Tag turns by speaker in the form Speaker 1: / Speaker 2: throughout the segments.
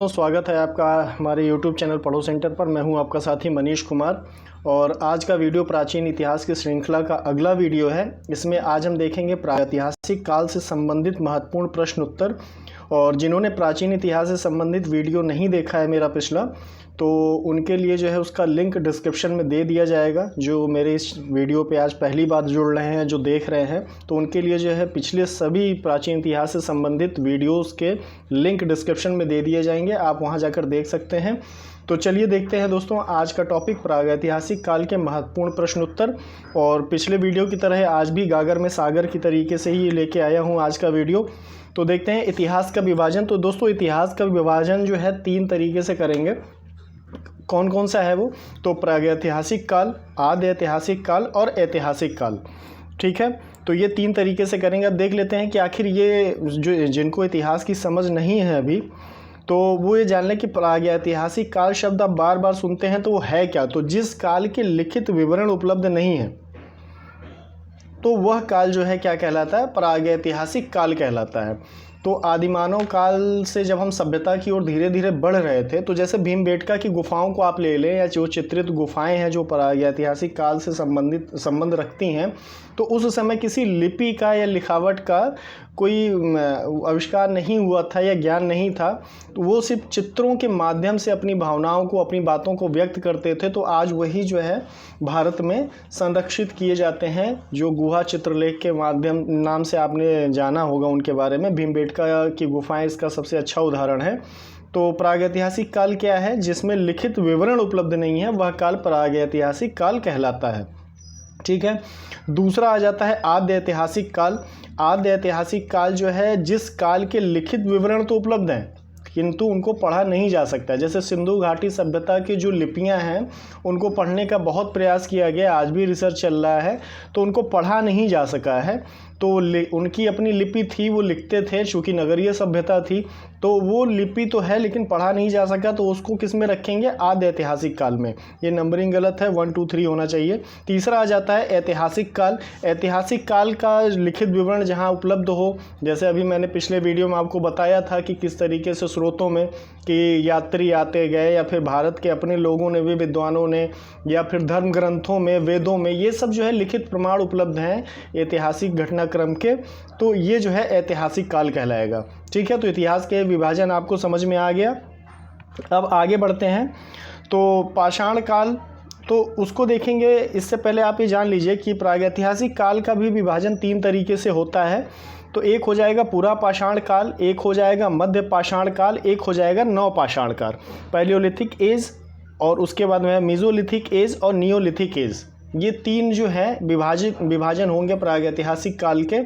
Speaker 1: तो स्वागत है आपका हमारे YouTube चैनल पढ़ो सेंटर पर। मैं हूं आपका साथी मनीष कुमार और आज का वीडियो प्राचीन इतिहास की श्रृंखला का अगला वीडियो है। इसमें आज हम देखेंगे प्रागैतिहासिक काल से संबंधित महत्वपूर्ण प्रश्न उत्तर। और जिन्होंने प्राचीन इतिहास से संबंधित वीडियो नहीं देखा है मेरा पिछला, तो उनके लिए जो है उसका लिंक डिस्क्रिप्शन में दे दिया जाएगा। जो मेरे इस वीडियो पे आज पहली बार जुड़ रहे हैं, जो देख रहे हैं, तो उनके लिए जो है पिछले सभी प्राचीन इतिहास से संबंधित वीडियोस के लिंक डिस्क्रिप्शन में दे दिए जाएंगे, आप वहां जाकर देख सकते हैं। तो चलिए देखते हैं दोस्तों, आज का टॉपिक प्रागैतिहासिक काल के महत्वपूर्ण प्रश्न उत्तर। और पिछले वीडियो की तरह आज भी गागर में सागर की तरीके से ही लेके आया हूँ आज का वीडियो। तो देखते हैं इतिहास का विभाजन। तो दोस्तों इतिहास का विभाजन जो है 3 तरीके से करेंगे। कौन कौन सा है वो? तो प्रागैतिहासिक काल, आद्य ऐतिहासिक काल और ऐतिहासिक काल। ठीक है, तो ये 3 तरीके से करेंगे। अब देख लेते हैं कि आखिर ये जो जिनको इतिहास की समझ नहीं है अभी, तो वो ये जान लें कि प्रागैतिहासिक काल शब्द आप बार बार सुनते हैं, तो वो है क्या? तो जिस काल के लिखित विवरण उपलब्ध नहीं है, तो वह काल जो है क्या कहलाता है? प्रागैतिहासिक काल कहलाता है। तो आदिमानव काल से जब हम सभ्यता की ओर धीरे धीरे बढ़ रहे थे, तो जैसे भीमबेटका की गुफाओं को आप ले लें, या जो चित्रित गुफाएं हैं जो प्रागैतिहासिक काल से संबंध रखती हैं, तो उस समय किसी लिपि का या लिखावट का कोई आविष्कार नहीं हुआ था या ज्ञान नहीं था। तो वो सिर्फ चित्रों के माध्यम से अपनी भावनाओं को, अपनी बातों को व्यक्त करते थे। तो आज वही जो है भारत में संरक्षित किए जाते हैं, जो गुहा चित्रलेख के माध्यम नाम से आपने जाना होगा उनके बारे में। भीमबेटका की गुफाएं इसका सबसे अच्छा उदाहरण है। तो प्रागैतिहासिक काल क्या है? जिसमें लिखित विवरण उपलब्ध नहीं है, वह काल प्रागैतिहासिक काल कहलाता है। ठीक है, दूसरा आ जाता है आद्य ऐतिहासिक काल। आद्य ऐतिहासिक काल जो है जिस काल के लिखित विवरण तो उपलब्ध हैं, किंतु उनको पढ़ा नहीं जा सकता। जैसे सिंधु घाटी सभ्यता की जो लिपियां हैं, उनको पढ़ने का बहुत प्रयास किया गया, आज भी रिसर्च चल रहा है, तो उनको पढ़ा नहीं जा सका है। तो उनकी अपनी लिपि थी, वो लिखते थे, चूँकि नगरीय सभ्यता थी, तो वो लिपि तो है लेकिन पढ़ा नहीं जा सका। तो उसको किस में रखेंगे? आद्य ऐतिहासिक काल में। ये नंबरिंग गलत है, 1 2 3 होना चाहिए। तीसरा आ जाता है ऐतिहासिक काल। ऐतिहासिक काल का लिखित विवरण जहाँ उपलब्ध हो, जैसे अभी मैंने पिछले वीडियो में आपको बताया था कि किस तरीके से स्रोतों में कि यात्री आते गए, या फिर भारत के अपने लोगों ने, वे विद्वानों ने, या फिर धर्म ग्रंथों में, वेदों में, ये सब जो है लिखित प्रमाण उपलब्ध हैं ऐतिहासिक घटनाक्रम के। तो ये जो है ऐतिहासिक काल कहलाएगा। ठीक है, तो इतिहास के विभाजन आपको समझ में आ गया। अब आगे बढ़ते हैं। तो पाषाण काल, तो उसको देखेंगे। इससे पहले आप ये जान लीजिए कि प्रागैतिहासिक काल का भी विभाजन 3 तरीके से होता है। तो एक हो जाएगा पूरा पाषाण काल, एक हो जाएगा मध्य पाषाण काल, एक हो जाएगा नव पाषाण काल। पैलियोलिथिक एज, और उसके बाद में मीजोलिथिक एज और नियोलिथिक एज। ये 3 जो है विभाजन होंगे प्रागैतिहासिक काल के।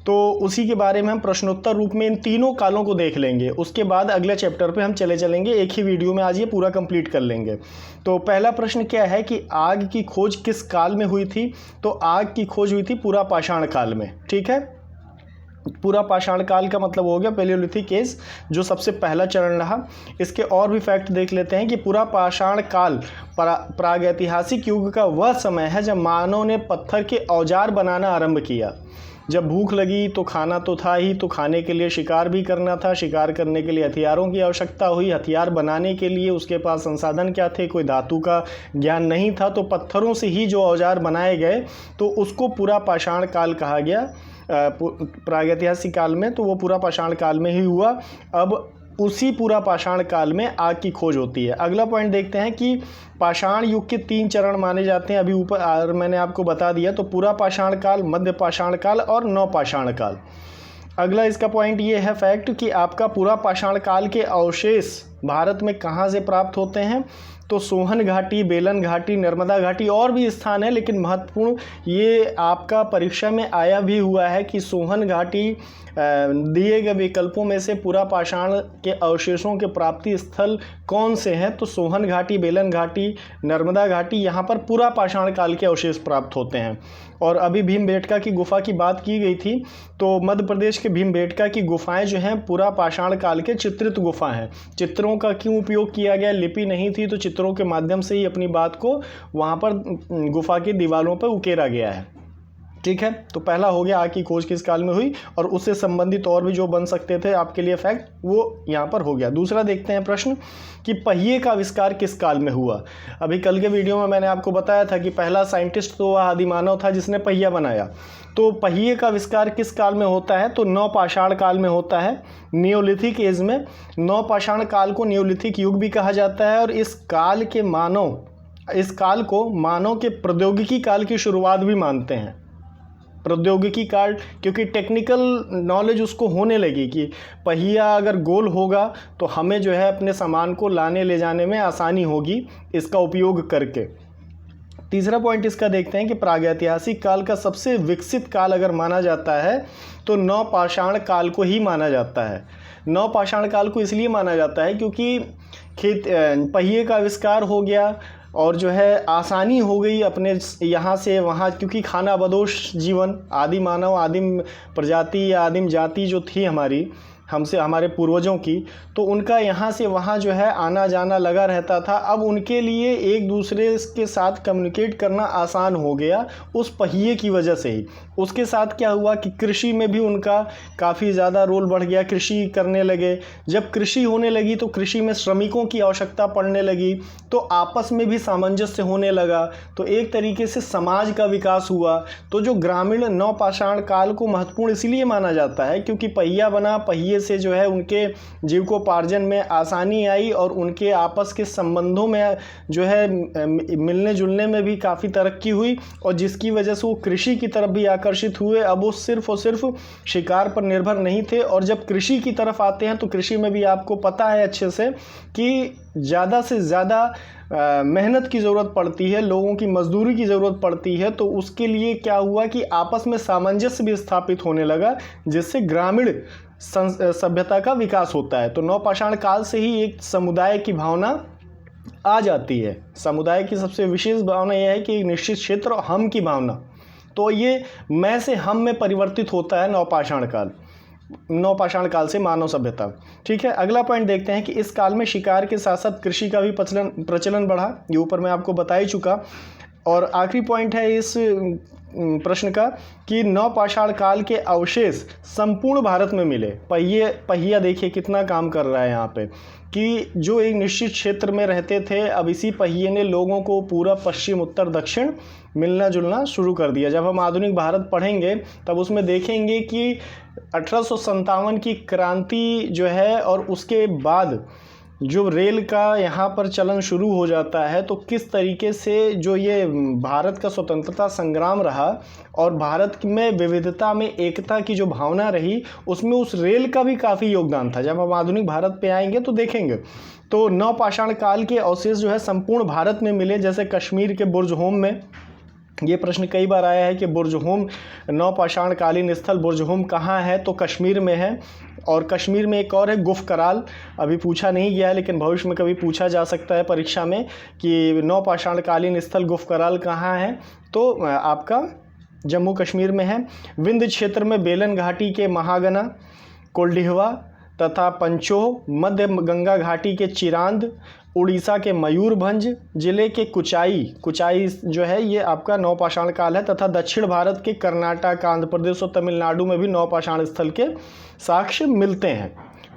Speaker 1: तो उसी के बारे में हम प्रश्नोत्तर रूप में इन तीनों कालों को देख लेंगे। उसके बाद अगले चैप्टर पे हम चलेंगे, एक ही वीडियो में आज ये पूरा कंप्लीट कर लेंगे। तो पहला प्रश्न क्या है कि आग की खोज किस काल में हुई थी? तो आग की खोज हुई थी पूरा पाषाण काल में। ठीक है, पूरा पाषाण काल का मतलब हो गया पैलियोलिथिक एज, जो सबसे पहला चरण रहा। इसके और भी फैक्ट देख लेते हैं कि पूरा पाषाण काल प्रागैतिहासिक युग का वह समय है जब मानव ने पत्थर के औजार बनाना आरंभ किया। जब भूख लगी तो खाना तो था ही, तो खाने के लिए शिकार भी करना था, शिकार करने के लिए हथियारों की आवश्यकता हुई, हथियार बनाने के लिए उसके पास संसाधन क्या थे? कोई धातु का ज्ञान नहीं था, तो पत्थरों से ही जो औजार बनाए गए, तो उसको पूरा पाषाण काल कहा गया प्रागैतिहासिक काल में। तो वो पूरा पाषाण काल में ही हुआ। अब उसी पूरा पाषाण काल में आग की खोज होती है। अगला पॉइंट देखते हैं कि पाषाण युग के 3 चरण माने जाते हैं, अभी ऊपर मैंने आपको बता दिया। तो पूरा पाषाण काल, मध्य पाषाण काल और नव पाषाण काल। अगला इसका पॉइंट ये है फैक्ट कि आपका पूरा पाषाण काल के अवशेष भारत में कहाँ से प्राप्त होते हैं? तो सोहन घाटी, बेलन घाटी, नर्मदा घाटी, और भी स्थान है, लेकिन महत्वपूर्ण ये आपका परीक्षा में आया भी हुआ है कि सोहन घाटी दिए गए विकल्पों में से पूरा पाषाण के अवशेषों के प्राप्ति स्थल कौन से हैं? तो सोहन घाटी, बेलन घाटी, नर्मदा घाटी, यहाँ पर पूरा पाषाण काल के अवशेष प्राप्त होते हैं। और अभी भीमबेटका की गुफा की बात की गई थी, तो मध्य प्रदेश के भीमबेटका की गुफाएं जो हैं पूरा पाषाण काल के चित्रित गुफा हैं। चित्रों का क्यों उपयोग किया गया? लिपि नहीं थी, तो चित्रों के माध्यम से ही अपनी बात को वहाँ पर गुफा की दीवारों पर उकेरा गया है। ठीक है, तो पहला हो गया आग की खोज किस काल में हुई, और उससे संबंधित और भी जो बन सकते थे आपके लिए फैक्ट वो यहाँ पर हो गया। दूसरा देखते हैं प्रश्न कि पहिए का आविष्कार किस काल में हुआ। अभी कल के वीडियो में मैंने आपको बताया था कि पहला साइंटिस्ट तो वह आदिमानव था जिसने पहिया बनाया। तो पहिए का आविष्कार किस काल में होता है, तो नवपाषाण काल में होता है, नियोलिथिक एज में। नवपाषाण काल को नियोलिथिक युग भी कहा जाता है, और इस काल को मानव के प्रौद्योगिकी काल की शुरुआत भी मानते हैं। प्रौद्योगिकी काल, क्योंकि टेक्निकल नॉलेज उसको होने लगी कि पहिया अगर गोल होगा तो हमें जो है अपने सामान को लाने ले जाने में आसानी होगी इसका उपयोग करके। तीसरा पॉइंट इसका देखते हैं कि प्रागैतिहासिक काल का सबसे विकसित काल अगर माना जाता है तो नवपाषाण काल को ही माना जाता है। नवपाषाण काल को इसलिए माना जाता है क्योंकि पहिए का आविष्कार हो गया और जो है आसानी हो गई अपने यहाँ से वहाँ, क्योंकि खानाबदोश जीवन आदि मानव, आदिम प्रजाति या आदिम जाति जो थी हमसे हमारे पूर्वजों की, तो उनका यहाँ से वहाँ जो है आना जाना लगा रहता था। अब उनके लिए एक दूसरे के साथ कम्युनिकेट करना आसान हो गया उस पहिए की वजह से ही। उसके साथ क्या हुआ कि कृषि में भी उनका काफ़ी ज़्यादा रोल बढ़ गया, कृषि करने लगे। जब कृषि होने लगी तो कृषि में श्रमिकों की आवश्यकता पड़ने लगी, तो आपस में भी सामंजस्य होने लगा, तो एक तरीके से समाज का विकास हुआ। तो जो ग्रामीण नवपाषाण काल को महत्वपूर्ण इसलिए माना जाता है क्योंकि पहिया बना, पहिए से जो है उनके जीविकोपार्जन में आसानी आई और उनके आपस के संबंधों में जो है मिलने जुलने में भी काफ़ी तरक्की हुई, और जिसकी वजह से वो कृषि की तरफ भी आकर्षित हुए। अब वो सिर्फ और सिर्फ शिकार पर निर्भर नहीं थे। और जब कृषि की तरफ आते हैं तो कृषि में भी आपको पता है अच्छे से कि ज़्यादा से ज़्यादा मेहनत की ज़रूरत पड़ती है, लोगों की मजदूरी की ज़रूरत पड़ती है। तो उसके लिए क्या हुआ कि आपस में सामंजस्य भी स्थापित होने लगा, जिससे ग्रामीण सभ्यता का विकास होता है। तो नवपाषाण काल से ही एक समुदाय की भावना आ जाती है। समुदाय की सबसे विशेष भावना यह है कि एक निश्चित क्षेत्र और हम की भावना, तो ये मैं से हम में परिवर्तित होता है नवपाषाण काल से मानव सभ्यता। ठीक है, अगला पॉइंट देखते हैं कि इस काल में शिकार के साथ साथ कृषि का भी प्रचलन बढ़ा। ये ऊपर मैं आपको बता ही चुका। और आखिरी पॉइंट है इस प्रश्न का कि नवपाषाण काल के अवशेष संपूर्ण भारत में मिले। पहिया देखिए कितना काम कर रहा है यहाँ पे, कि जो एक निश्चित क्षेत्र में रहते थे, अब इसी पहिए ने लोगों को पूरा पश्चिम उत्तर दक्षिण मिलना जुलना शुरू कर दिया। जब हम आधुनिक भारत पढ़ेंगे तब उसमें देखेंगे कि 1857 की क्रांति जो है और उसके बाद जो रेल का यहाँ पर चलन शुरू हो जाता है, तो किस तरीके से जो ये भारत का स्वतंत्रता संग्राम रहा और भारत में विविधता में एकता की जो भावना रही, उसमें उस रेल का भी काफ़ी योगदान था। जब हम आधुनिक भारत पे आएंगे तो देखेंगे। तो नवपाषाण काल के अवशेष जो है संपूर्ण भारत में मिले, जैसे कश्मीर के बुर्जहोम में। ये प्रश्न कई बार आया है कि बुर्जहोम नवपाषाण कालीन स्थल बुर्जहोम कहाँ है, तो कश्मीर में है। और कश्मीर में एक और है गुफ कराल, अभी पूछा नहीं गया है लेकिन भविष्य में कभी पूछा जा सकता है परीक्षा में कि नवपाषाण कालीन स्थल गुफ कराल कहाँ है, तो आपका जम्मू कश्मीर में है। विंध्य क्षेत्र में बेलन घाटी के महागना, कोल्डिहवा तथा पंचोह, मध्य गंगा घाटी के चिरांद, उड़ीसा के मयूरभंज जिले के कुचाई जो है ये आपका नवपाषाण काल है, तथा दक्षिण भारत के कर्नाटक, आंध्र प्रदेश और तमिलनाडु में भी नवपाषाण स्थल के साक्ष्य मिलते हैं।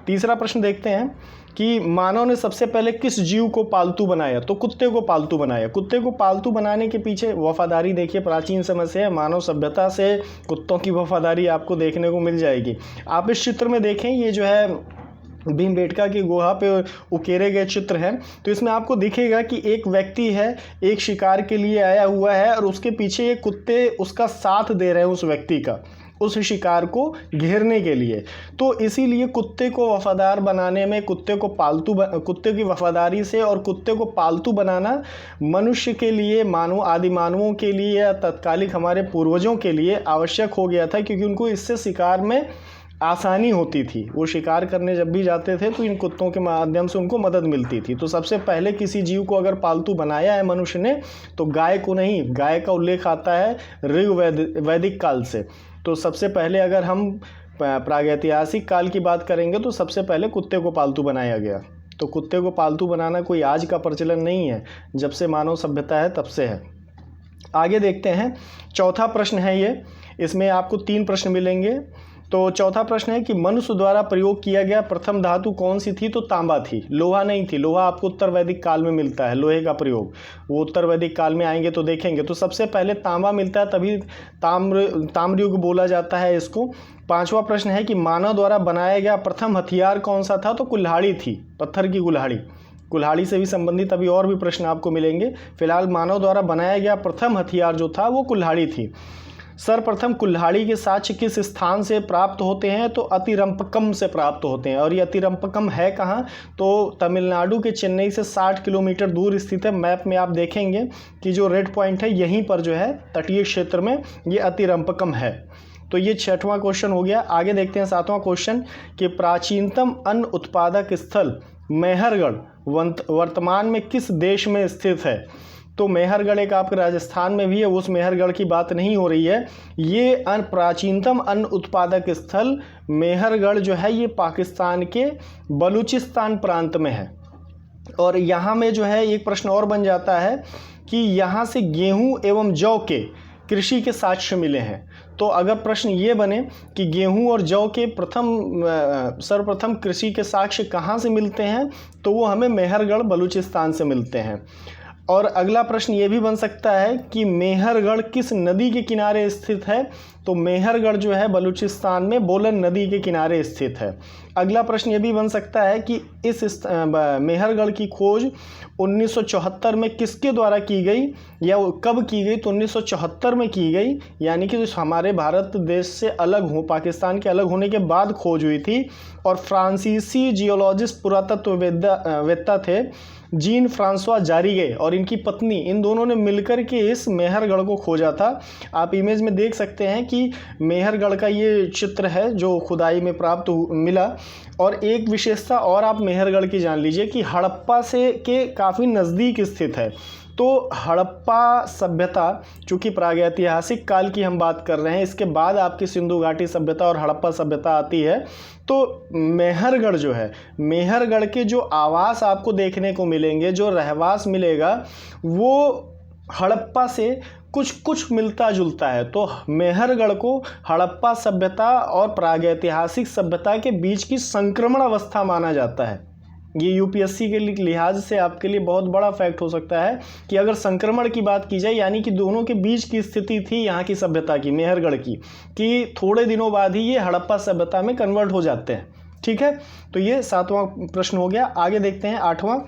Speaker 1: तीसरा प्रश्न देखते हैं कि मानव ने सबसे पहले किस जीव को पालतू बनाया, तो कुत्ते को पालतू बनाया। कुत्ते को पालतू बनाने के पीछे वफादारी देखिए प्राचीन समय से है, मानव सभ्यता से कुत्तों की वफादारी आपको देखने को मिल जाएगी। आप इस चित्र में देखें, ये जो है भीमबेटका की गुहा पे उकेरे गए चित्र हैं, तो इसमें आपको दिखेगा कि एक व्यक्ति है, एक शिकार के लिए आया हुआ है और उसके पीछे ये कुत्ते उसका साथ दे रहे हैं उस व्यक्ति का, उस शिकार को घेरने के लिए। तो इसीलिए कुत्ते को वफादार बनाने में, कुत्ते की वफादारी से और कुत्ते को पालतू बनाना मनुष्य के लिए, आदि मानवों के लिए या तत्कालिक हमारे पूर्वजों के लिए आवश्यक हो गया था, क्योंकि उनको इससे शिकार में आसानी होती थी। वो शिकार करने जब भी जाते थे तो इन कुत्तों के माध्यम से उनको मदद मिलती थी। तो सबसे पहले किसी जीव को अगर पालतू बनाया है मनुष्य ने तो गाय को नहीं, गाय का उल्लेख आता है वैदिक काल से। तो सबसे पहले अगर हम प्रागैतिहासिक काल की बात करेंगे तो सबसे पहले कुत्ते को पालतू बनाया गया। तो कुत्ते को पालतू बनाना कोई आज का प्रचलन नहीं है, जब से मानव सभ्यता है तब से है। आगे देखते हैं, चौथा प्रश्न है ये, इसमें आपको 3 प्रश्न मिलेंगे। तो चौथा प्रश्न है कि मनुष्य द्वारा प्रयोग किया गया प्रथम धातु कौन सी थी? तो तांबा थी, लोहा नहीं थी। लोहा आपको उत्तर वैदिक काल में मिलता है, लोहे का प्रयोग, वो उत्तर वैदिक काल में आएंगे तो देखेंगे। तो सबसे पहले तांबा मिलता है, तभी ताम्रयुग बोला जाता है इसको। 5वां प्रश्न है कि मानव द्वारा बनाया गया प्रथम हथियार कौन सा था? तो कुल्हाड़ी थी, पत्थर की कुल्हाड़ी। कुल्हाड़ी से भी संबंधित अभी और भी प्रश्न आपको मिलेंगे। फिलहाल मानव द्वारा बनाया गया प्रथम हथियार जो था वो कुल्हाड़ी थी। सर्वप्रथम कुल्हाड़ी के साक्ष्य किस स्थान से प्राप्त होते हैं? तो अतिरंपकम से प्राप्त होते हैं। और ये अतिरंपकम है कहाँ? तो तमिलनाडु के चेन्नई से 60 किलोमीटर दूर स्थित है। मैप में आप देखेंगे कि जो रेड पॉइंट है यहीं पर जो है तटीय क्षेत्र में ये अतिरंपकम है। तो ये 6वां क्वेश्चन हो गया। आगे देखते हैं 7वां क्वेश्चन कि प्राचीनतम अन्न उत्पादक स्थल मेहरगढ़ वर्तमान में किस देश में स्थित है? तो मेहरगढ़ एक आपके राजस्थान में भी है, उस मेहरगढ़ की बात नहीं हो रही है। ये प्राचीनतम अन्न उत्पादक स्थल मेहरगढ़ जो है ये पाकिस्तान के बलूचिस्तान प्रांत में है। और यहाँ में जो है एक प्रश्न और बन जाता है कि यहाँ से गेहूँ एवं जौ के कृषि के साक्ष्य मिले हैं। तो अगर प्रश्न ये बने कि गेहूं और जौ के सर्वप्रथम कृषि के साक्ष्य कहाँ से मिलते हैं? तो वो हमें मेहरगढ़ बलूचिस्तान से मिलते हैं। और अगला प्रश्न ये भी बन सकता है कि मेहरगढ़ किस नदी के किनारे स्थित है? तो मेहरगढ़ जो है बलूचिस्तान में बोलन नदी के किनारे स्थित है। अगला प्रश्न ये भी बन सकता है कि इस मेहरगढ़ की खोज 1974 में किसके द्वारा की गई या कब की गई? तो 1974 में की गई, यानी कि हमारे भारत देश से अलग हो, पाकिस्तान के अलग होने के बाद खोज हुई थी। और फ्रांसीसी जियोलॉजिस्ट पुरातत्ववेत्ता थे जीन फ्रांसवा जारीगे और इनकी पत्नी, इन दोनों ने मिलकर के इस मेहरगढ़ को खोजा था। आप इमेज में देख सकते हैं कि मेहरगढ़ का ये चित्र है जो खुदाई में प्राप्त मिला। और एक विशेषता और आप मेहरगढ़ की जान लीजिए कि हड़प्पा से के काफ़ी नज़दीक स्थित है। तो हड़प्पा सभ्यता, चूँकि प्रागैतिहासिक काल की हम बात कर रहे हैं, इसके बाद आपकी सिंधु घाटी सभ्यता और हड़प्पा सभ्यता आती है। तो मेहरगढ़ जो है, मेहरगढ़ के जो आवास आपको देखने को मिलेंगे, जो रहवास मिलेगा, वो हड़प्पा से कुछ मिलता जुलता है। तो मेहरगढ़ को हड़प्पा सभ्यता और प्रागैतिहासिक सभ्यता के बीच की संक्रमण अवस्था माना जाता है। ये यूपीएससी के लिहाज से आपके लिए बहुत बड़ा फैक्ट हो सकता है कि अगर संक्रमण की बात की जाए, यानी कि दोनों के बीच की स्थिति थी यहाँ की सभ्यता की, मेहरगढ़ की, कि थोड़े दिनों बाद ही ये हड़प्पा सभ्यता में कन्वर्ट हो जाते हैं। ठीक है, तो ये 7वां प्रश्न हो गया। आगे देखते हैं 8वां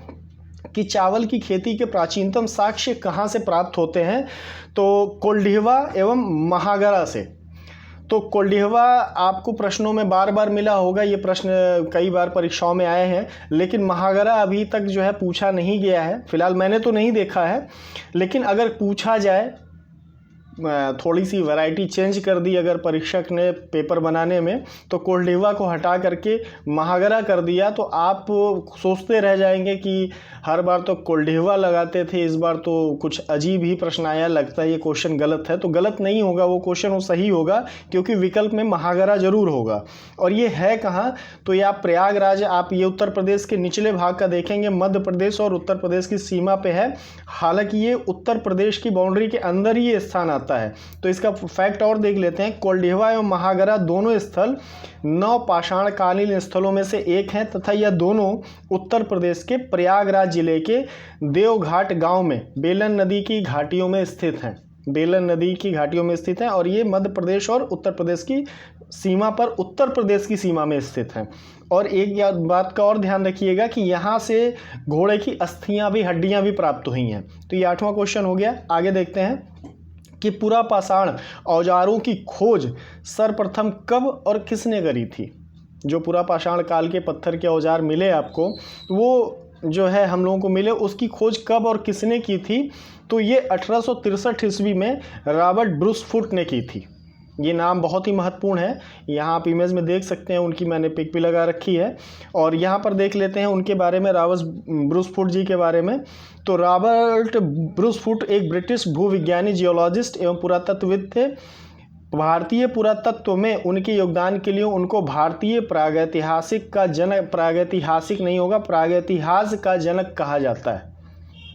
Speaker 1: कि चावल की खेती के प्राचीनतम साक्ष्य कहाँ से प्राप्त होते हैं? तो कोल्डिहवा एवं महागरा से। तो कोल्डिहवा आपको प्रश्नों में बार बार मिला होगा, ये प्रश्न कई बार परीक्षाओं में आए हैं, लेकिन महागरा अभी तक जो है पूछा नहीं गया है। फिलहाल मैंने तो नहीं देखा है, लेकिन अगर पूछा जाए, थोड़ी सी वैरायटी चेंज कर दी अगर परीक्षक ने पेपर बनाने में, तो कोल्डिहवा को हटा करके महागरा कर दिया, तो आप सोचते रह जाएंगे कि हर बार तो कोल्डिहवा लगाते थे, इस बार तो कुछ अजीब ही प्रश्न आया, लगता है ये क्वेश्चन गलत है। तो गलत नहीं होगा वो क्वेश्चन, वो सही होगा, क्योंकि विकल्प में महागरा जरूर होगा। और ये है कहाँ? तो ये आप प्रयागराज, आप ये उत्तर प्रदेश के निचले भाग का देखेंगे, मध्य प्रदेश और उत्तर प्रदेश की सीमा पे है। हालांकि ये उत्तर प्रदेश की बाउंड्री के अंदर ही ये स्थान आता है। तो इसका फैक्ट और देख लेते हैं। कोल्डिहवा एवं महागरा दोनों स्थल 9 पाषाणकालीन स्थलों में से एक हैं तथा यह दोनों उत्तर प्रदेश के प्रयागराज जिले के देवघाट गांव में बेलन नदी की घाटियों में स्थित हैं। बेलन नदी की घाटियों में स्थित हैं और ये मध्य प्रदेश और उत्तर प्रदेश की सीमा पर, उत्तर प्रदेश की सीमा में स्थित हैं। और एक बात का और ध्यान रखिएगा कि यहाँ से घोड़े की अस्थियाँ भी, हड्डियाँ भी प्राप्त हुई हैं। तो ये 8वां क्वेश्चन हो गया। आगे देखते हैं कि पुरापाषाण औजारों की खोज सर्वप्रथम कब और किसने करी थी? जो पुरापाषाण काल के पत्थर के औजार मिले आपको, वो जो है हम लोगों को मिले, उसकी खोज कब और किसने की थी? तो ये 1863 ईस्वी में रॉबर्ट ब्रूस फुट ने की थी। ये नाम बहुत ही महत्वपूर्ण है, यहाँ आप इमेज में देख सकते हैं, उनकी मैंने पिक भी लगा रखी है। और यहाँ पर देख लेते हैं उनके बारे में, रॉबर्ट ब्रूस फुट जी के बारे में। तो रॉबर्ट ब्रूस फुट एक ब्रिटिश भूविज्ञानी, जियोलॉजिस्ट एवं पुरातत्वविद थे। भारतीय पुरातत्व में उनके योगदान के लिए उनको भारतीय प्रागैतिहासिक का जनक, प्रागैतिहासिक नहीं होगा, प्रागैतिहास का जनक कहा जाता है।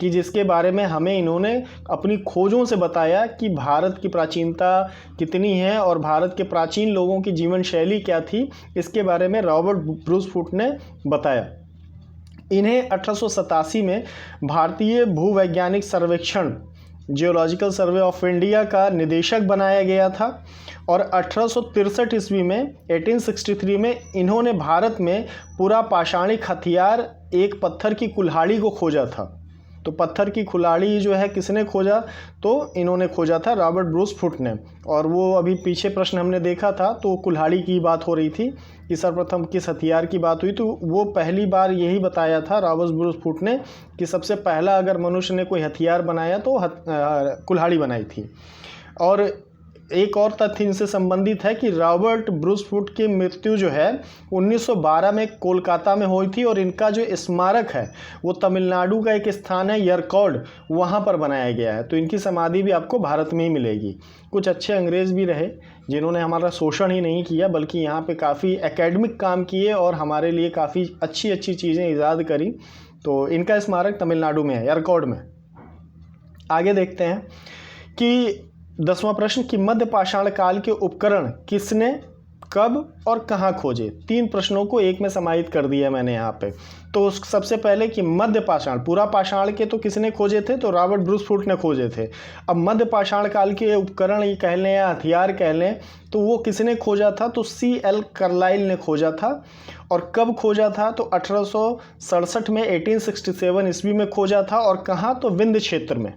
Speaker 1: कि जिसके बारे में हमें इन्होंने अपनी खोजों से बताया कि भारत की प्राचीनता कितनी है और भारत के प्राचीन लोगों की जीवन शैली क्या थी, इसके बारे में रॉबर्ट ब्रूसफुट ने बताया। इन्हें 1887 में भारतीय भूवैज्ञानिक सर्वेक्षण जियोलॉजिकल सर्वे ऑफ इंडिया का निदेशक बनाया गया था और 1863 ईस्वी में 1863 में इन्होंने भारत में पूरा पाषाणिक हथियार एक पत्थर की कुल्हाड़ी को खोजा था। तो पत्थर की कुल्हाड़ी जो है किसने खोजा, तो इन्होंने खोजा था, रॉबर्ट ब्रूसफुट ने। और वो अभी पीछे प्रश्न हमने देखा था तो कुल्हाड़ी की बात हो रही थी कि सर्वप्रथम किस हथियार की बात हुई, तो वो पहली बार यही बताया था रॉबर्ट ब्रूसफुट ने कि सबसे पहला अगर मनुष्य ने कोई हथियार बनाया तो कुल्हाड़ी बनाई थी। और एक और तथ्य इनसे संबंधित है कि रॉबर्ट ब्रूसफुट की मृत्यु जो है 1912 में कोलकाता में हुई थी और इनका जो स्मारक है वो तमिलनाडु का एक स्थान है यरकौड, वहाँ पर बनाया गया है। तो इनकी समाधि भी आपको भारत में ही मिलेगी। कुछ अच्छे अंग्रेज़ भी रहे जिन्होंने हमारा शोषण ही नहीं किया बल्कि यहाँ पे काफ़ी एकेडमिक काम किए और हमारे लिए काफ़ी अच्छी अच्छी चीज़ें ईजाद करी। तो इनका स्मारक तमिलनाडु में है, यरकौड में। आगे देखते हैं कि 10वां प्रश्न कि मध्य पाषाण काल के उपकरण किसने, कब और कहाँ खोजे। 3 प्रश्नों को एक में समाहित कर दिया मैंने यहाँ पे। तो सबसे पहले कि मध्य पाषाण, पूरा पाषाण के तो किसने खोजे थे, तो रॉबर्ट ब्रूसफुट ने खोजे थे। अब मध्य पाषाण काल के उपकरण ये कह लें या हथियार कह लें तो वो किसने खोजा था, तो C.L. कार्लाइल ने खोजा था। और कब खोजा था, तो 1867 में 1867 ईस्वी में खोजा था। और कहाँ, तो विंध्य क्षेत्र में।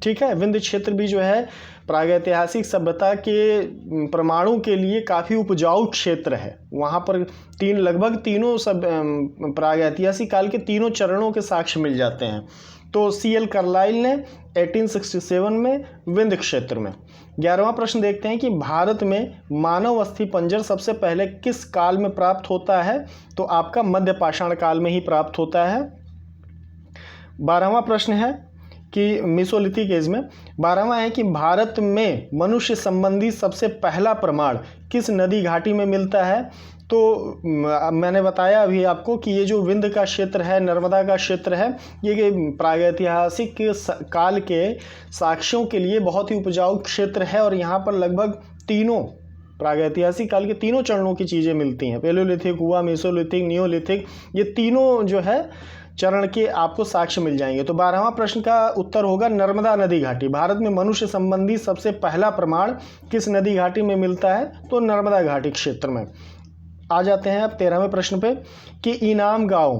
Speaker 1: ठीक है, विंध्य क्षेत्र भी जो है प्रागैतिहासिक सभ्यता के प्रमाणों के लिए काफ़ी उपजाऊ क्षेत्र है। वहाँ पर लगभग तीनों प्रागैतिहासिक काल के तीनों चरणों के साक्ष्य मिल जाते हैं। तो C.L. कार्लाइल ने 1867 में विंध्य क्षेत्र में। 11वां प्रश्न देखते हैं कि भारत में मानव अस्थि पंजर सबसे पहले किस काल में प्राप्त होता है, तो आपका मध्य पाषाण काल में ही प्राप्त होता है। 12वां प्रश्न है कि मेसोलिथिक एज में। 12वां है कि भारत में मनुष्य संबंधी सबसे पहला प्रमाण किस नदी घाटी में मिलता है, तो मैंने बताया अभी आपको कि ये जो विंध्य का क्षेत्र है, नर्मदा का क्षेत्र है, ये प्रागैतिहासिक काल के साक्ष्यों के लिए बहुत ही उपजाऊ क्षेत्र है। और यहाँ पर लगभग तीनों प्रागैतिहासिक काल के तीनों चरणों की चीज़ें मिलती हैं। पेलोलिथिक हुआ, मेसोलिथिक, नियोलिथिक, ये तीनों जो है चरण के आपको साक्ष्य मिल जाएंगे। तो 12वां प्रश्न का उत्तर होगा नर्मदा नदी घाटी। भारत में मनुष्य संबंधी सबसे पहला प्रमाण किस नदी घाटी में मिलता है, तो नर्मदा घाटी क्षेत्र में। आ जाते हैं अब 13वें प्रश्न पे कि इनाम गांव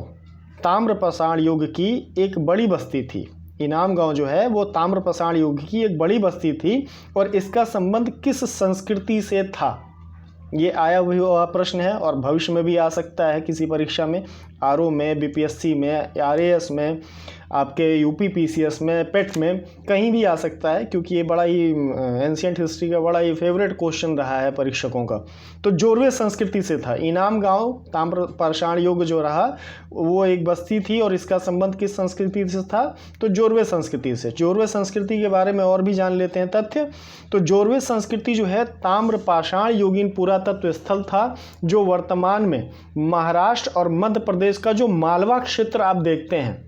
Speaker 1: ताम्रपाषाण युग की एक बड़ी बस्ती थी। इनाम गांव जो है वो ताम्रपाषाण युग की एक बड़ी बस्ती थी और इसका संबंध किस संस्कृति से था। ये आया हुआ प्रश्न है और भविष्य में भी आ सकता है किसी परीक्षा में, आरओ में, बीपीएससी में, आरएएस में, आपके यूपी पीसीएस में, पेट में, कहीं भी आ सकता है क्योंकि ये बड़ा ही एंशिएंट हिस्ट्री का बड़ा ही फेवरेट क्वेश्चन रहा है परीक्षकों का। तो जोरवे संस्कृति से था। इनाम गांव ताम्रपाषाण युग जो रहा वो एक बस्ती थी और इसका संबंध किस संस्कृति से था, तो जोरवे संस्कृति से। जोरवे संस्कृति के बारे में और भी जान लेते हैं तथ्य। तो जोरवे संस्कृति जो है ताम्रपाषाण युगीन पुरातत्व स्थल था जो वर्तमान में महाराष्ट्र और मध्य प्रदेश का जो मालवा क्षेत्र आप देखते हैं,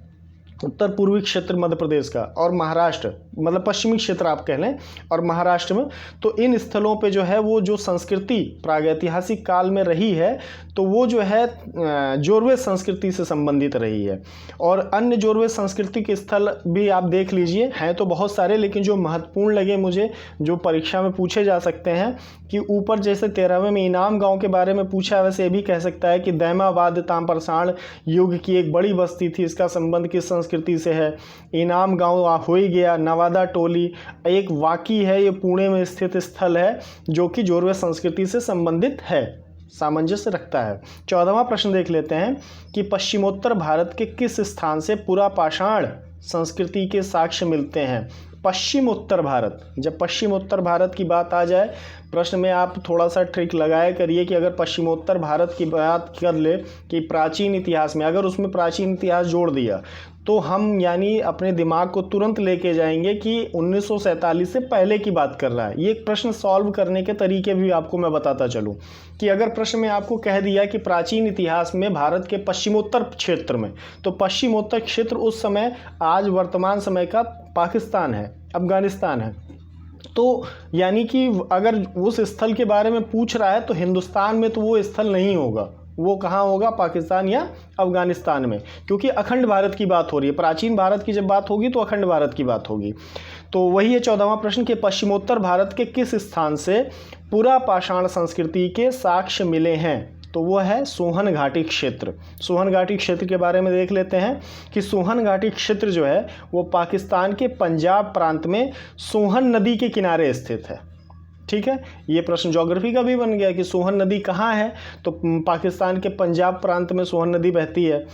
Speaker 1: उत्तर पूर्वी क्षेत्र मध्य प्रदेश का, और महाराष्ट्र मतलब पश्चिमी क्षेत्र आप कह लें, और महाराष्ट्र में, तो इन स्थलों पे जो है वो जो संस्कृति प्रागैतिहासिक काल में रही है तो वो जो है जोरवे संस्कृति से संबंधित रही है। और अन्य जोरवे संस्कृति के स्थल भी आप देख लीजिए, हैं तो बहुत सारे, लेकिन जो महत्वपूर्ण लगे मुझे जो परीक्षा में पूछे जा सकते हैं कि ऊपर जैसे 13वें में इनाम गांव के बारे में पूछा है, वैसे ये भी कह सकता है कि दैमाबाद ताम्रपाषाण युग की एक बड़ी बस्ती थी, इसका संबंध किस संस्कृति से है। इनाम गांव हो ही गया। नवादा टोली एक वाकी है, ये पुणे में स्थित स्थल है जो कि जोरवे संस्कृति से संबंधित है, सामंजस्य रखता है। 14वां प्रश्न देख लेते हैं कि पश्चिमोत्तर भारत के किस स्थान से पूरा पाषाण संस्कृति के साक्ष्य मिलते हैं। पश्चिम उत्तर भारत, जब पश्चिम उत्तर भारत की बात आ जाए, प्रश्न में आप थोड़ा सा ट्रिक लगाया करिए कि अगर पश्चिमोत्तर भारत की बात कर ले कि प्राचीन इतिहास में, अगर उसमें प्राचीन इतिहास जोड़ दिया तो हम यानी अपने दिमाग को तुरंत लेके जाएंगे कि 1947 से पहले की बात कर रहा है। ये प्रश्न सॉल्व करने के तरीके भी आपको मैं बताता चलूं कि अगर प्रश्न में आपको कह दिया कि प्राचीन इतिहास में भारत के पश्चिमोत्तर क्षेत्र में, तो पश्चिमोत्तर क्षेत्र उस समय आज वर्तमान समय का पाकिस्तान है, अफगानिस्तान है। तो यानी कि अगर उस स्थल के बारे में पूछ रहा है तो हिंदुस्तान में तो वो स्थल नहीं होगा, वो कहाँ होगा, पाकिस्तान या अफगानिस्तान में, क्योंकि अखंड भारत की बात हो रही है। प्राचीन भारत की जब बात होगी तो अखंड भारत की बात होगी। तो वही है 14वां प्रश्न कि पश्चिमोत्तर भारत के किस स्थान से पुरा पाषाण संस्कृति के साक्ष्य मिले हैं, तो वो है सोहन घाटी क्षेत्र। सोहन घाटी क्षेत्र के बारे में देख लेते हैं कि सोहन घाटी क्षेत्र जो है वो पाकिस्तान के पंजाब प्रांत में सोहन नदी के किनारे स्थित है। ठीक है, ये प्रश्न ज्योग्राफी का भी बन गया कि सोहन नदी कहाँ है, तो पाकिस्तान के पंजाब प्रांत में सोहन नदी बहती है।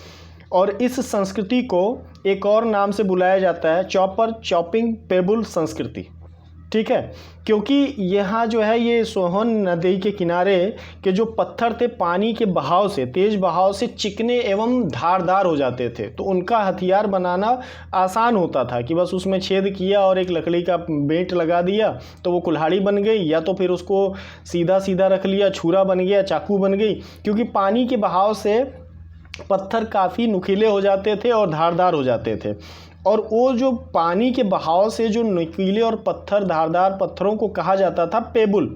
Speaker 1: और इस संस्कृति को एक और नाम से बुलाया जाता है चॉपर चॉपिंग पेबल संस्कृति। ठीक है, क्योंकि यहाँ जो है ये सोहन नदी के किनारे के जो पत्थर थे पानी के बहाव से, तेज बहाव से चिकने एवं धारदार हो जाते थे, तो उनका हथियार बनाना आसान होता था कि बस उसमें छेद किया और एक लकड़ी का बेंट लगा दिया तो वो कुल्हाड़ी बन गई, या तो फिर उसको सीधा सीधा रख लिया, छुरा बन गया, चाकू बन गई। क्योंकि पानी के बहाव से पत्थर काफ़ी नुकीले हो जाते थे और धारदार हो जाते थे, और वो जो पानी के बहाव से जो नुकीले और धारदार पत्थरों को कहा जाता था पेबुल।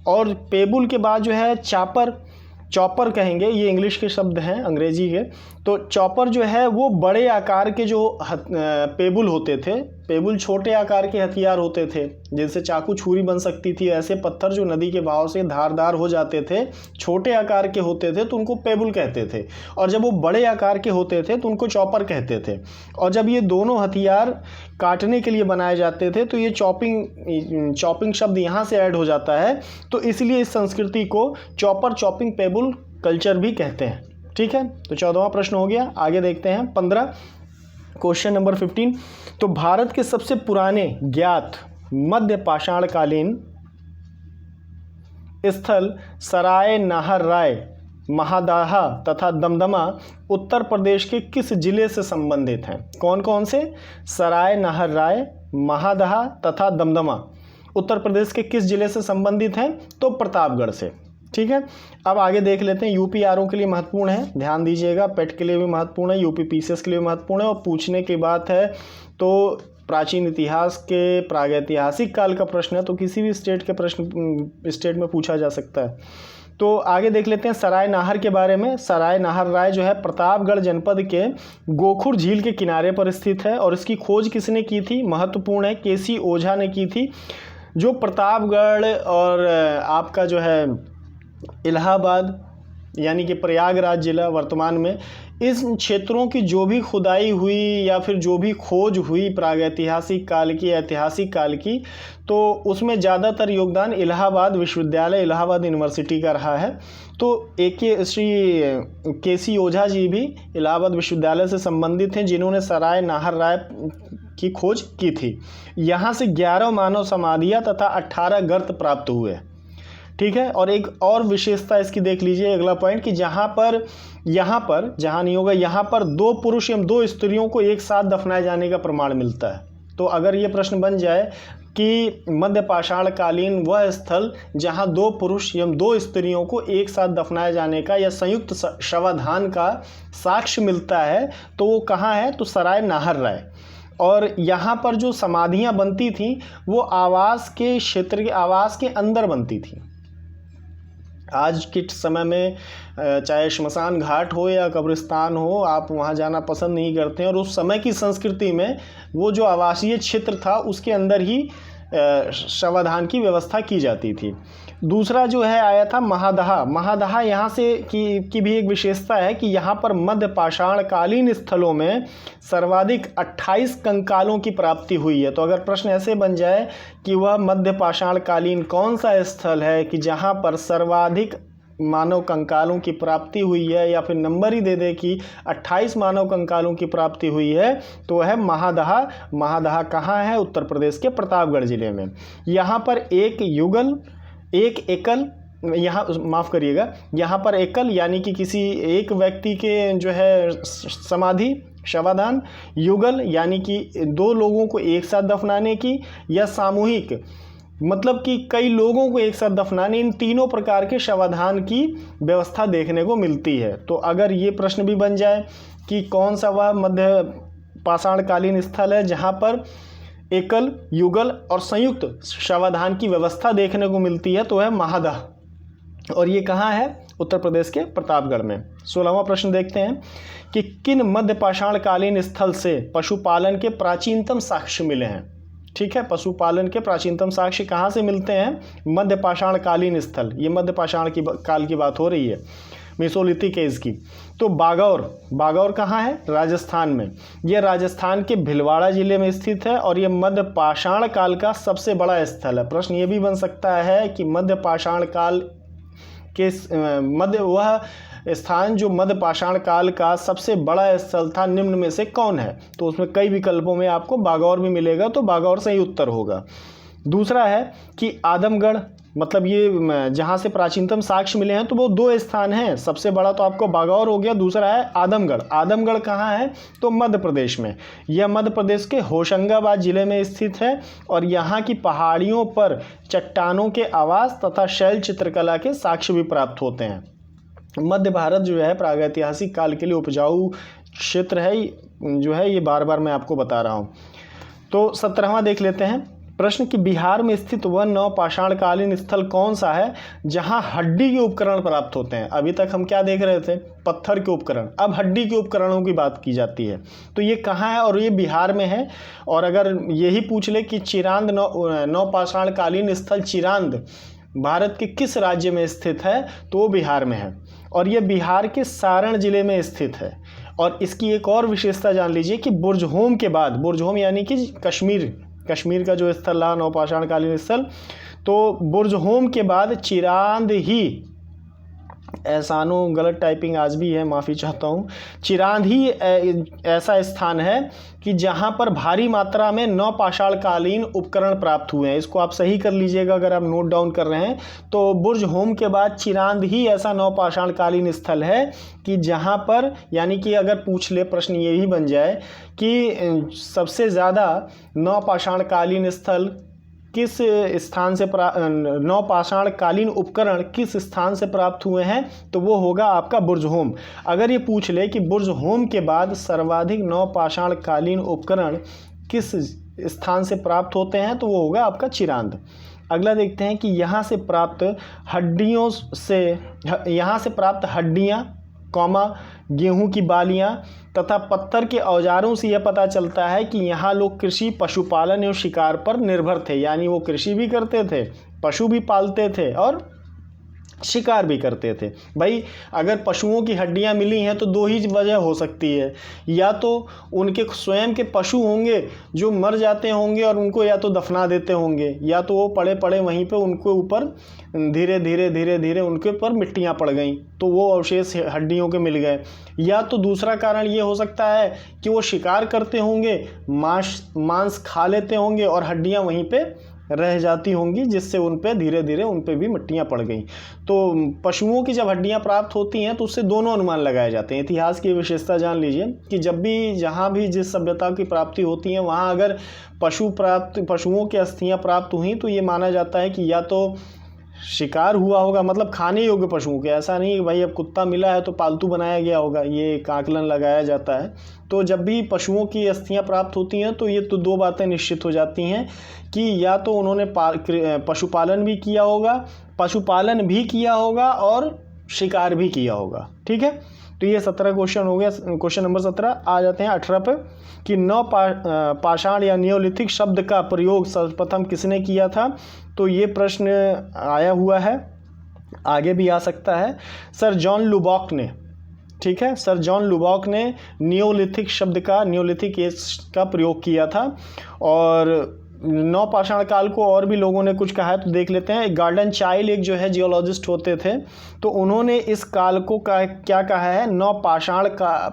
Speaker 1: और पेबुल के बाद जो है चॉपर कहेंगे, ये इंग्लिश के शब्द हैं, अंग्रेजी के। तो चॉपर जो है वो बड़े आकार के जो पेबुल होते थे, पेबुल छोटे आकार के हथियार होते थे जिनसे चाकू छुरी बन सकती थी। ऐसे पत्थर जो नदी के बहाव से धारदार हो जाते थे, छोटे आकार के होते थे तो उनको पेबुल कहते थे, और जब वो बड़े आकार के होते थे तो उनको चॉपर कहते थे। और जब ये दोनों हथियार काटने के लिए बनाए जाते थे तो ये चॉपिंग शब्द यहाँ से ऐड हो जाता है, तो इसलिए इस संस्कृति को चॉपर चॉपिंग पेबुल कल्चर भी कहते हैं। ठीक है, तो 14वां प्रश्न हो गया। आगे देखते हैं 15, क्वेश्चन नंबर 15। तो भारत के सबसे पुराने ज्ञात मध्य पाषाणकालीन स्थल सराय नाहर राय, महादाहा तथा दमदमा उत्तर प्रदेश के किस जिले से संबंधित हैं? कौन कौन से? सराय नाहर राय, महादाहा तथा दमदमा उत्तर प्रदेश के किस जिले से संबंधित हैं? तो प्रतापगढ़ से। ठीक है, अब आगे देख लेते हैं। यूपी आरओ के लिए महत्वपूर्ण है, ध्यान दीजिएगा, पेट के लिए भी महत्वपूर्ण है, यूपी पीसीएस के लिए भी महत्वपूर्ण है। और पूछने की बात है तो प्राचीन इतिहास के प्रागैतिहासिक काल का प्रश्न है, तो किसी भी स्टेट में पूछा जा सकता है। तो आगे देख लेते हैं सराय नाहर के बारे में। सराय नाहर राय जो है प्रतापगढ़ जनपद के गोखुर झील के किनारे पर स्थित है, और इसकी खोज किसने की थी? महत्वपूर्ण है, केसी ओझा ने की थी। जो प्रतापगढ़ और आपका जो है इलाहाबाद यानी कि प्रयागराज जिला वर्तमान में, इस क्षेत्रों की जो भी खुदाई हुई या फिर जो भी खोज हुई प्रागैतिहासिक काल की, ऐतिहासिक काल की, तो उसमें ज़्यादातर योगदान इलाहाबाद विश्वविद्यालय, इलाहाबाद यूनिवर्सिटी का रहा है। तो श्री केसी ओझा जी भी इलाहाबाद विश्वविद्यालय से संबंधित हैं, जिन्होंने सराय नाहर राय की खोज की थी। यहाँ से 11 मानव समाधियाँ तथा 18 गर्त प्राप्त हुए। ठीक है, और एक और विशेषता इसकी देख लीजिए, अगला पॉइंट, कि यहाँ नहीं होगा, यहाँ पर 2 पुरुष एवं 2 स्त्रियों को एक साथ दफनाए जाने का प्रमाण मिलता है। तो अगर ये प्रश्न बन जाए कि मध्य पाषाणकालीन वह स्थल जहाँ 2 पुरुष एवं 2 स्त्रियों को एक साथ दफनाए जाने का या संयुक्त शवाधान का साक्ष्य मिलता है, तो वो कहाँ है? तो सराय नाहर राय। और यहाँ पर जो समाधियाँ बनती थीं वो आवास के क्षेत्र के, आवास के अंदर बनती थी। आज के समय में चाहे श्मशान घाट हो या कब्रिस्तान हो, आप वहाँ जाना पसंद नहीं करते हैं, और उस समय की संस्कृति में वो जो आवासीय क्षेत्र था उसके अंदर ही शवाधान की व्यवस्था की जाती थी। दूसरा जो है आया था महादहा यहाँ से की भी एक विशेषता है कि यहाँ पर मध्य पाषाणकालीन स्थलों में सर्वाधिक 28 कंकालों की प्राप्ति हुई है। तो अगर प्रश्न ऐसे बन जाए कि वह मध्य पाषाणकालीन कौन सा स्थल है कि जहाँ पर सर्वाधिक मानव कंकालों की प्राप्ति हुई है, या फिर नंबर ही दे दे कि 28 मानव कंकालों की प्राप्ति हुई है, तो वह है महादहा कहाँ है? उत्तर प्रदेश के प्रतापगढ़ जिले में। यहाँ पर एक युगल एक एकल, यहाँ माफ़ करिएगा, यहाँ पर एकल यानी कि किसी एक व्यक्ति के जो है समाधि शवाधान, युगल यानी कि दो लोगों को एक साथ दफनाने की, या सामूहिक मतलब कि कई लोगों को एक साथ दफनाने, इन तीनों प्रकार के शवाधान की व्यवस्था देखने को मिलती है। तो अगर ये प्रश्न भी बन जाए कि कौन सा वह मध्य पाषाणकालीन स्थल है जहाँ पर एकल, युगल और संयुक्त शवाधान की व्यवस्था देखने को मिलती है, तो है महादह, और ये कहाँ है? उत्तर प्रदेश के प्रतापगढ़ में। 16वां प्रश्न देखते हैं कि किन मध्य पाषाणकालीन स्थल से पशुपालन के प्राचीनतम साक्ष्य मिले हैं। ठीक है, पशुपालन के प्राचीनतम साक्ष्य कहाँ से मिलते हैं? मध्य पाषाणकालीन स्थल, ये मध्य पाषाण की काल की बात हो रही है, मेसोलिथिक एज की। तो बागौर कहाँ है? राजस्थान में। यह राजस्थान के भिलवाड़ा जिले में स्थित है और यह मध्य पाषाण काल का सबसे बड़ा स्थल है। प्रश्न ये भी बन सकता है कि मध्य पाषाण काल के वह स्थान जो मध्य पाषाण काल का सबसे बड़ा स्थल था, निम्न में से कौन है? तो उसमें कई विकल्पों में आपको बागौर भी मिलेगा, तो बागौर सही उत्तर होगा। दूसरा है कि आदमगढ़, मतलब ये जहाँ से प्राचीनतम साक्ष्य मिले हैं तो वो दो स्थान हैं, सबसे बड़ा तो आपको बागौर हो गया, दूसरा है आदमगढ़। आदमगढ़ कहाँ है? तो मध्य प्रदेश में। यह मध्य प्रदेश के होशंगाबाद जिले में स्थित है और यहाँ की पहाड़ियों पर चट्टानों के आवास तथा शैल चित्रकला के साक्ष्य भी प्राप्त होते हैं। मध्य भारत जो है प्रागैतिहासिक काल के लिए उपजाऊ क्षेत्र है, जो है ये बार बार मैं आपको बता रहा हूँ। तो 17वां देख लेते हैं प्रश्न कि बिहार में स्थित वह नवपाषाणकालीन स्थल कौन सा है जहां हड्डी के उपकरण प्राप्त होते हैं। अभी तक हम क्या देख रहे थे? पत्थर के उपकरण, अब हड्डी के उपकरणों की बात की जाती है। तो ये कहाँ है? और ये बिहार में है। और अगर यही पूछ ले कि चिरांद नवपाषाणकालीन स्थल चिरांद भारत के किस राज्य में स्थित है, तो वो बिहार में है और ये बिहार के सारण जिले में स्थित है। और इसकी एक और विशेषता जान लीजिए कि बुर्जहोम के बाद, बुर्जहोम यानी कि कश्मीर का जो स्थल रहा नवपाषाणकालीन स्थल, तो बुर्जहोम के बाद चिरांद ही, एहसानो गलत टाइपिंग आज भी है, माफ़ी चाहता हूँ, चिरांद ही ऐसा स्थान है कि जहाँ पर भारी मात्रा में नवपाषाणकालीन उपकरण प्राप्त हुए हैं। इसको आप सही कर लीजिएगा अगर आप नोट डाउन कर रहे हैं। तो बुर्जहोम के बाद चिरांद ही ऐसा नवपाषाणकालीन स्थल है कि जहाँ पर, यानी कि अगर पूछ ले प्रश्न यही बन जाए कि सबसे ज़्यादा नवपाषाणकालीन स्थल किस स्थान से नवपाषाणकालीन उपकरण किस स्थान से प्राप्त हुए हैं, तो वो होगा आपका बुर्जहोम। अगर ये पूछ ले कि बुर्जहोम के बाद सर्वाधिक नवपाषाणकालीन उपकरण किस स्थान से प्राप्त होते हैं, तो वो होगा आपका चिरांद। अगला देखते हैं कि यहाँ से प्राप्त हड्डियाँ, गेहूं की बालियां तथा पत्थर के औजारों से यह पता चलता है कि यहाँ लोग कृषि, पशुपालन एवं शिकार पर निर्भर थे। यानी वो कृषि भी करते थे, पशु भी पालते थे और शिकार भी करते थे। भाई अगर पशुओं की हड्डियां मिली हैं तो दो ही वजह हो सकती है, या तो उनके स्वयं के पशु होंगे जो मर जाते होंगे और उनको या तो दफना देते होंगे, या तो वो पड़े पड़े वहीं पे उनके ऊपर धीरे धीरे उनके ऊपर मिट्टियां पड़ गईं तो वो अवशेष हड्डियों के मिल गए, या तो दूसरा कारण ये हो सकता है कि वो शिकार करते होंगे, मांस खा लेते होंगे और हड्डियाँ वहीं पर रह जाती होंगी, जिससे उन पे धीरे धीरे उन पे भी मिट्टियाँ पड़ गई। तो पशुओं की जब हड्डियाँ प्राप्त होती हैं तो उससे दोनों अनुमान लगाए जाते हैं। इतिहास की विशेषता जान लीजिए कि जब भी जहाँ भी जिस सभ्यता की प्राप्ति होती है वहाँ अगर पशुओं की अस्थियाँ प्राप्त हुई तो ये माना जाता है कि या तो शिकार हुआ होगा, मतलब खाने योग्य पशुओं के, ऐसा नहीं कि भाई अब कुत्ता मिला है तो पालतू बनाया गया होगा, ये एक आकलन लगाया जाता है। तो जब भी पशुओं की अस्थियां प्राप्त होती हैं तो ये तो दो बातें निश्चित हो जाती हैं कि या तो उन्होंने पशुपालन भी किया होगा और शिकार भी किया होगा। ठीक है, तो ये 17 क्वेश्चन हो गया। क्वेश्चन नंबर 17 आ जाते हैं 18 पे कि पाषाण या नियोलिथिक शब्द का प्रयोग सर्वप्रथम किसने किया था। तो ये प्रश्न आया हुआ है, आगे भी आ सकता है। सर जॉन लुबॉक ने, ठीक है, सर जॉन लुबॉक ने नियोलिथिक एज का प्रयोग किया था। और नवपाषाण काल को और भी लोगों ने कुछ कहा है तो देख लेते हैं। गार्डन चाइल्ड एक जो है जियोलॉजिस्ट होते थे, तो उन्होंने इस काल को क्या कहा है,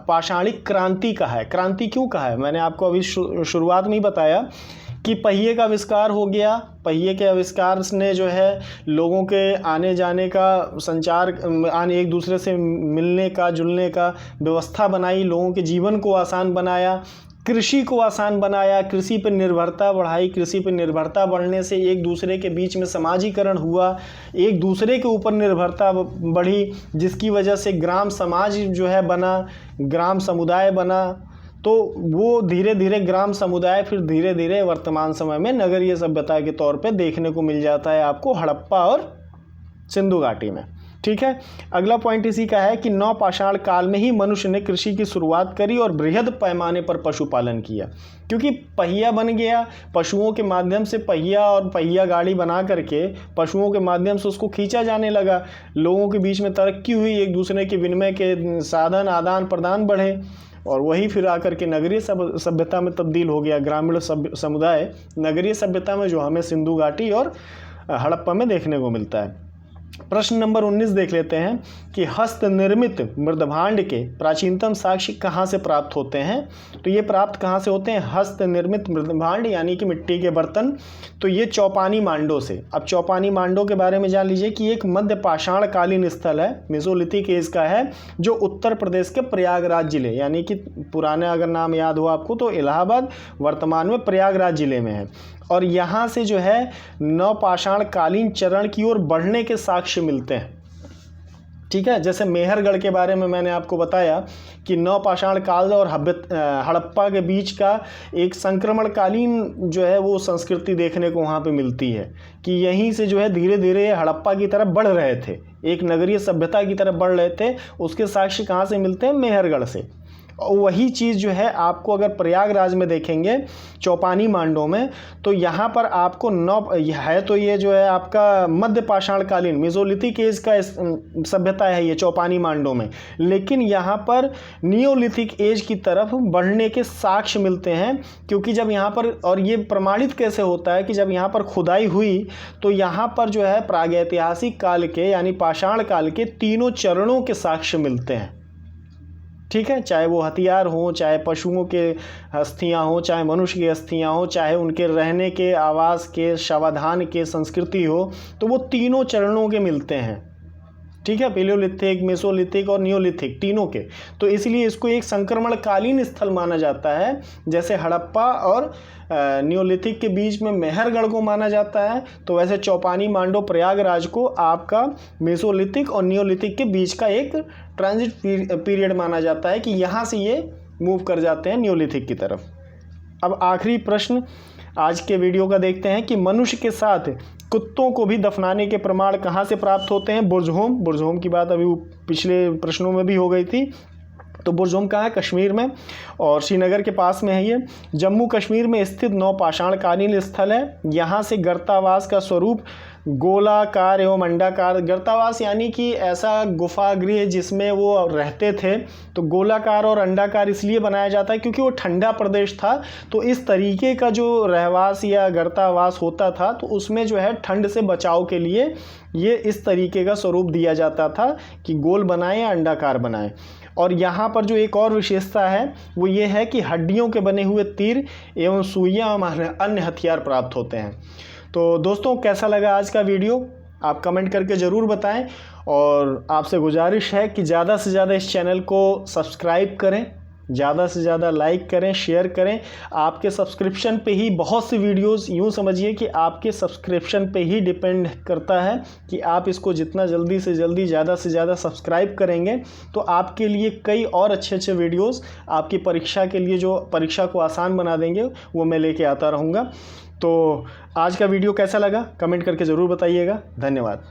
Speaker 1: पाषाणिक क्रांति कहा है। क्रांति क्यों कहा है, मैंने आपको अभी शुरुआत में ही बताया कि पहिए का आविष्कार हो गया। पहिए के आविष्कार ने जो है लोगों के आने जाने का, संचार, आने एक दूसरे से मिलने का, जुलने का व्यवस्था बनाई, लोगों के जीवन को आसान बनाया, कृषि को आसान बनाया, कृषि पर निर्भरता बढ़ाई। कृषि पर निर्भरता बढ़ने से एक दूसरे के बीच में समाजीकरण हुआ, एक दूसरे के ऊपर निर्भरता बढ़ी, जिसकी वजह से ग्राम समाज जो है बना, ग्राम समुदाय बना। तो वो धीरे धीरे ग्राम समुदाय फिर धीरे धीरे वर्तमान समय में नगरीय सभ्यता के तौर पे देखने को मिल जाता है आपको हड़प्पा और सिंधु घाटी में। ठीक है, अगला पॉइंट इसी का है कि नवपाषाण काल में ही मनुष्य ने कृषि की शुरुआत करी और बृहद पैमाने पर पशुपालन किया, क्योंकि पहिया बन गया। पशुओं के माध्यम से पहिया और पहिया गाड़ी बना करके पशुओं के माध्यम से उसको खींचा जाने लगा। लोगों के बीच में तरक्की हुई, एक दूसरे के विनिमय के साधन आदान प्रदान बढ़े, और वही फिर आकर के नगरीय सभ्यता में तब्दील हो गया। ग्रामीण समुदाय नगरीय सभ्यता में जो हमें सिंधु घाटी और हड़प्पा में देखने को मिलता है। प्रश्न नंबर 19 देख लेते हैं कि हस्त निर्मित मृदभांड के प्राचीनतम साक्ष्य कहाँ से प्राप्त होते हैं। तो ये प्राप्त कहाँ से होते हैं? हस्त निर्मित मृदभांड यानी कि मिट्टी के बर्तन। तो ये चौपानी मांडो से। अब चौपानी मांडो के बारे में जान लीजिए कि एक मध्य पाषाण कालीन स्थल है, मेसोलिथिक एज का है, जो उत्तर प्रदेश के प्रयागराज जिले, यानी कि पुराने अगर नाम याद हो आपको तो इलाहाबाद, वर्तमान में प्रयागराज जिले में है। और यहाँ से जो है नवपाषाण कालीन चरण की ओर बढ़ने के साक्ष्य मिलते हैं। ठीक है, जैसे मेहरगढ़ के बारे में मैंने आपको बताया कि नवपाषाण काल और हड़प्पा के बीच का एक संक्रमणकालीन जो है वो संस्कृति देखने को वहाँ पे मिलती है, कि यहीं से जो है धीरे धीरे हड़प्पा की तरफ बढ़ रहे थे, एक नगरीय सभ्यता की तरफ बढ़ रहे थे। उसके साक्ष्य कहाँ से मिलते हैं? मेहरगढ़ से। और वही चीज़ जो है आपको अगर प्रयागराज में देखेंगे चौपानी मांडो में, तो यहाँ पर आपको है तो ये जो है आपका मध्य पाषाण कालीन मेसोलिथिक एज का सभ्यता है ये चौपानी मांडो में, लेकिन यहाँ पर नियोलिथिक एज की तरफ बढ़ने के साक्ष्य मिलते हैं। क्योंकि जब यहाँ पर, और ये प्रमाणित कैसे होता है कि जब यहाँ पर खुदाई हुई तो यहाँ पर जो है प्रागैतिहासिक काल के यानी पाषाण काल के तीनों चरणों के साक्ष्य मिलते हैं। ठीक है, चाहे वो हथियार हो, चाहे पशुओं के अस्थियां हो, चाहे मनुष्य की अस्थियां हो, चाहे उनके रहने के, आवास के, शवाधान के, संस्कृति हो, तो वो तीनों चरणों के मिलते हैं। ठीक है, पेलियोलिथिक, मेसोलिथिक और नियोलिथिक तीनों के। तो इसलिए इसको एक संक्रमणकालीन स्थल माना जाता है। जैसे हड़प्पा और नियोलिथिक के बीच में मेहरगढ़ को माना जाता है, तो वैसे चौपानी मांडो प्रयागराज को आपका मेसोलिथिक और नियोलिथिक के बीच का एक ट्रांजिट पीरियड माना जाता है, कि यहाँ से ये मूव कर जाते हैं नियोलिथिक की तरफ। अब आखिरी प्रश्न आज के वीडियो का देखते हैं कि मनुष्य के साथ कुत्तों को भी दफनाने के प्रमाण कहाँ से प्राप्त होते हैं? बुर्जहोम की बात अभी पिछले प्रश्नों में भी हो गई थी। तो बुर्जहोम कहाँ है? कश्मीर में, और श्रीनगर के पास में है ये। जम्मू कश्मीर में स्थित नवपाषाण कालीन स्थल है। यहाँ से गर्तावास का स्वरूप गोलाकार एवं अंडाकार, गर्तावास यानी कि ऐसा गुफा गृह जिसमें वो रहते थे, तो गोलाकार और अंडाकार इसलिए बनाया जाता है क्योंकि वो ठंडा प्रदेश था। तो इस तरीके का जो रहवास या गर्तावास होता था, तो उसमें जो है ठंड से बचाव के लिए ये इस तरीके का स्वरूप दिया जाता था कि गोल बनाए या अंडाकार बनाए। और यहाँ पर जो एक और विशेषता है वो ये है कि हड्डियों के बने हुए तीर एवं सुइयाँ एवं अन्य हथियार प्राप्त होते हैं। तो दोस्तों, कैसा लगा आज का वीडियो आप कमेंट करके ज़रूर बताएं, और आपसे गुजारिश है कि ज़्यादा से ज़्यादा इस चैनल को सब्सक्राइब करें, ज़्यादा से ज़्यादा लाइक करें, शेयर करें। आपके सब्सक्रिप्शन पे ही बहुत सी वीडियोस, यूँ समझिए कि आपके सब्सक्रिप्शन पे ही डिपेंड करता है कि आप इसको जितना जल्दी से जल्दी ज़्यादा से ज़्यादा सब्सक्राइब करेंगे तो आपके लिए कई और अच्छे अच्छे वीडियोस आपकी परीक्षा के लिए, जो परीक्षा को आसान बना देंगे, वो मैं लेके आता रहूँगा। तो आज का वीडियो कैसा लगा कमेंट करके ज़रूर बताइएगा। धन्यवाद।